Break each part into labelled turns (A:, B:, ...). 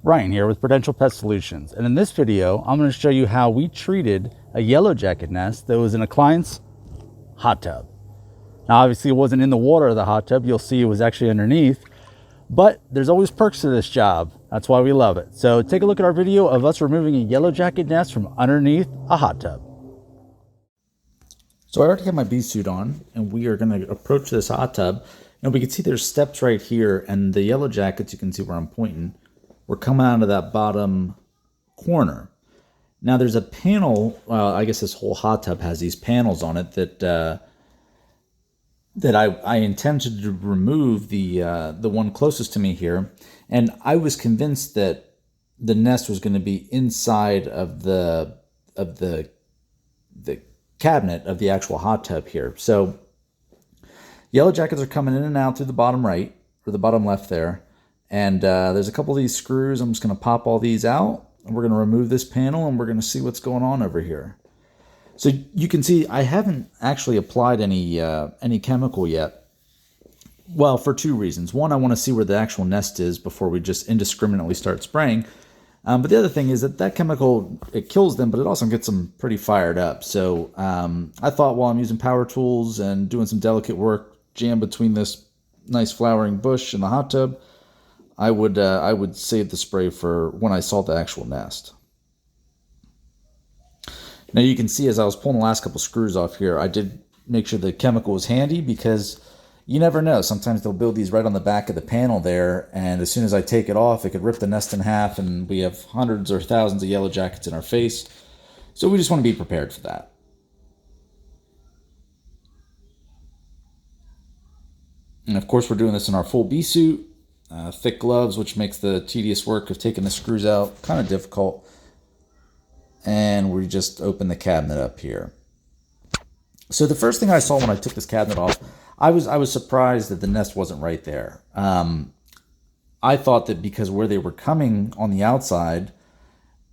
A: Ryan here with Prudential Pest Solutions, and in this video I'm going to show you how we treated a yellow jacket nest that was in a client's hot tub. Now obviously it wasn't in the water of the hot tub, you'll see it was actually underneath, but there's always perks to this job. That's why we love it. So take a look at our video of us removing a yellow jacket nest from underneath a hot tub. So I already have my bee suit on, and we are going to approach this hot tub. And we can see there's steps right here, and the yellow jackets, you can see where I'm pointing, we're coming out of that bottom corner. Now there's a panel, I guess this whole hot tub has these panels on it that I intended to remove the one closest to me here. And I was convinced that the nest was going to be inside of the cabinet of the actual hot tub here. So yellow jackets are coming in and out through the bottom right, or the bottom left there. And there's a couple of these screws. I'm just going to pop all these out, and we're going to remove this panel, and we're going to see what's going on over here. So you can see I haven't actually applied any chemical yet. Well, for two reasons. One, I want to see where the actual nest is before we just indiscriminately start spraying. But the other thing is that chemical, it kills them, but it also gets them pretty fired up. So I thought while I'm using power tools and doing some delicate work jammed between this nice flowering bush and the hot tub, I would save the spray for when I saw the actual nest. Now you can see as I was pulling the last couple screws off here, I did make sure the chemical was handy because you never know. Sometimes they'll build these right on the back of the panel there, and as soon as I take it off, it could rip the nest in half, and we have hundreds or thousands of yellow jackets in our face. So we just want to be prepared for that. And of course, we're doing this in our full bee suit. Thick gloves, which makes the tedious work of taking the screws out kind of difficult. And we just open the cabinet up here. So the first thing I saw when I took this cabinet off, I was surprised that the nest wasn't right there. I thought that because where they were coming on the outside,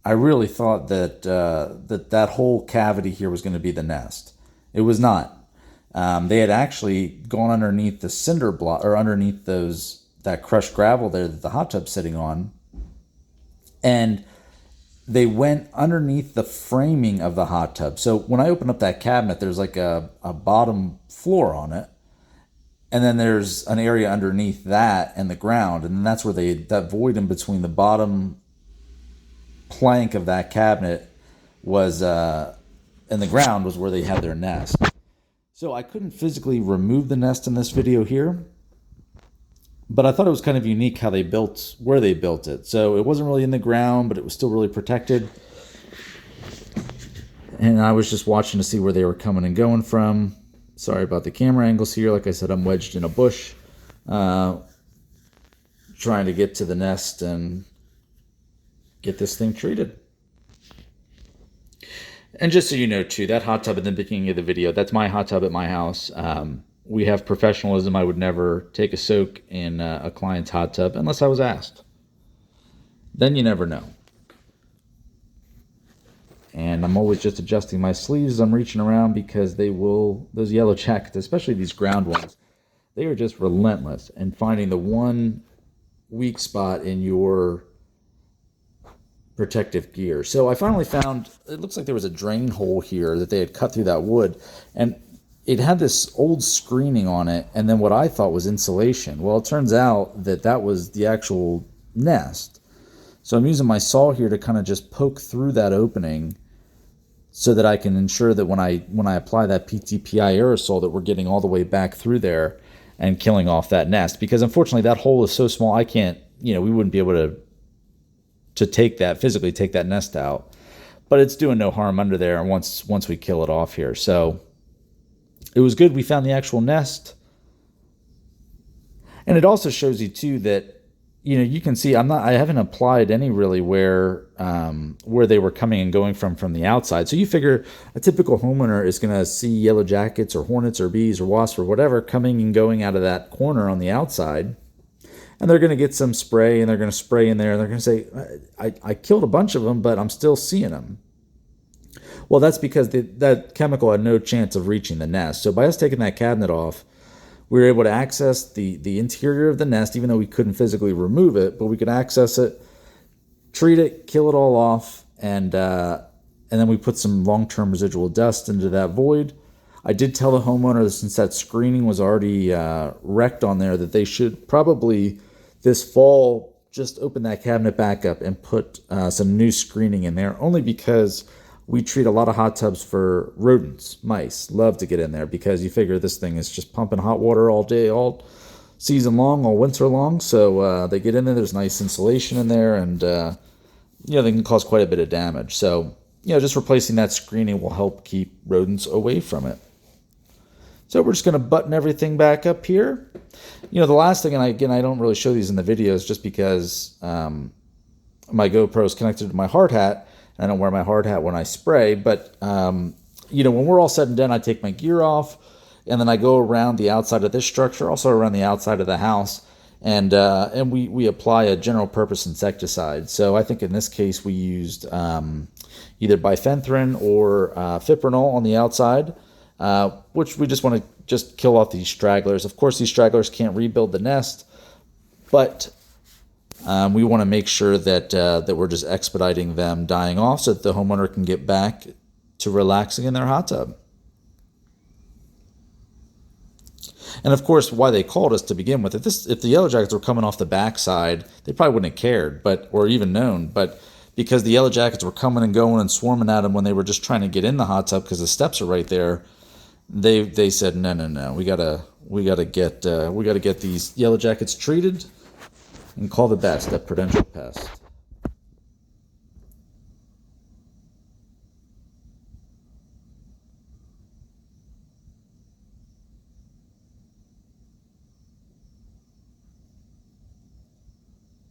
A: I really thought that that whole cavity here was going to be the nest. It was not. They had actually gone underneath the cinder block, or underneath that crushed gravel there that the hot tub's sitting on, and they went underneath the framing of the hot tub. So when I open up that cabinet, there's like a bottom floor on it, and then there's an area underneath that and the ground, and then that's where that void in between the bottom plank of that cabinet was and the ground was where they had their nest. So I couldn't physically remove the nest in this video here, but I thought it was kind of unique how they built, where they built it. So it wasn't really in the ground, but it was still really protected. And I was just watching to see where they were coming and going from. Sorry about the camera angles here. Like I said, I'm wedged in a bush, trying to get to the nest and get this thing treated. And just so you know, too, that hot tub in the beginning of the video, that's my hot tub at my house. We have professionalism. I would never take a soak in a client's hot tub unless I was asked. Then you never know. And I'm always just adjusting my sleeves as I'm reaching around because those yellow jackets, especially these ground ones, they are just relentless in finding the one weak spot in your protective gear. So I finally found, it looks like there was a drain hole here that they had cut through that wood, and it had this old screening on it, and then what I thought was insulation. Well, it turns out that was the actual nest. So I'm using my saw here to kind of just poke through that opening so that I can ensure that when I apply that PTPI aerosol that we're getting all the way back through there and killing off that nest. Because unfortunately that hole is so small, I can't, we wouldn't be able to physically take that nest out. But it's doing no harm under there once we kill it off here. So it was good we found the actual nest. And it also shows you too that, you can see I haven't applied any really where they were coming and going from the outside. So you figure a typical homeowner is going to see yellow jackets or hornets or bees or wasps or whatever coming and going out of that corner on the outside. And they're going to get some spray, and they're going to spray in there, and they're going to say, I killed a bunch of them, but I'm still seeing them. Well, that's because that chemical had no chance of reaching the nest. So by us taking that cabinet off, we were able to access the interior of the nest, even though we couldn't physically remove it, but we could access it treat it, kill it all off, and then we put some long-term residual dust into that void. I did tell the homeowner, since that screening was already wrecked on there, that they should probably this fall just open that cabinet back up and put some new screening in there, only because we treat a lot of hot tubs for rodents. Mice love to get in there because you figure this thing is just pumping hot water all day, all season long, all winter long. So they get in there, there's nice insulation in there, and they can cause quite a bit of damage. So just replacing that screening will help keep rodents away from it. So we're just going to button everything back up here. The last thing, and I don't really show these in the videos just because my GoPro is connected to my hard hat. I don't wear my hard hat when I spray, but when we're all said and done, I take my gear off, and then I go around the outside of this structure, also around the outside of the house, and we apply a general purpose insecticide. So I think in this case we used either bifenthrin or fipronil on the outside, which we just want to just kill off these stragglers. Of course, these stragglers can't rebuild the nest, but we want to make sure that we're just expediting them dying off so that the homeowner can get back to relaxing in their hot tub. And of course, why they called us to begin with, if the Yellow Jackets were coming off the backside, they probably wouldn't have cared, or even known. But because the Yellow Jackets were coming and going and swarming at them when they were just trying to get in the hot tub because the steps are right there, they said no, we gotta get these Yellow Jackets treated and call the best at Prudential Pest.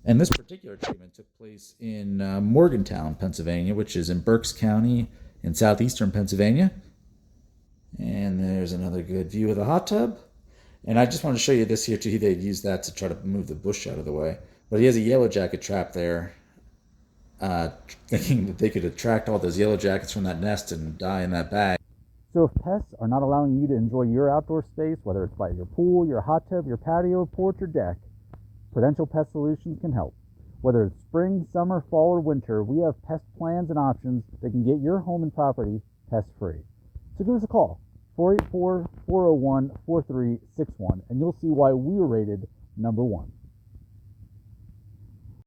A: And this particular treatment took place in Morgantown, Pennsylvania, which is in Berks County in southeastern Pennsylvania. And there's another good view of the hot tub. And I just want to show you this here too. They'd use that to try to move the bush out of the way. But he has a Yellow Jacket trap there, thinking that they could attract all those Yellow Jackets from that nest and die in that bag. So if pests are not allowing you to enjoy your outdoor space, whether it's by your pool, your hot tub, your patio, porch, or deck, Prudential Pest Solutions can help. Whether it's spring, summer, fall, or winter, we have pest plans and options that can get your home and property pest-free. So give us a call, 484-401-4361, and you'll see why we were rated #1.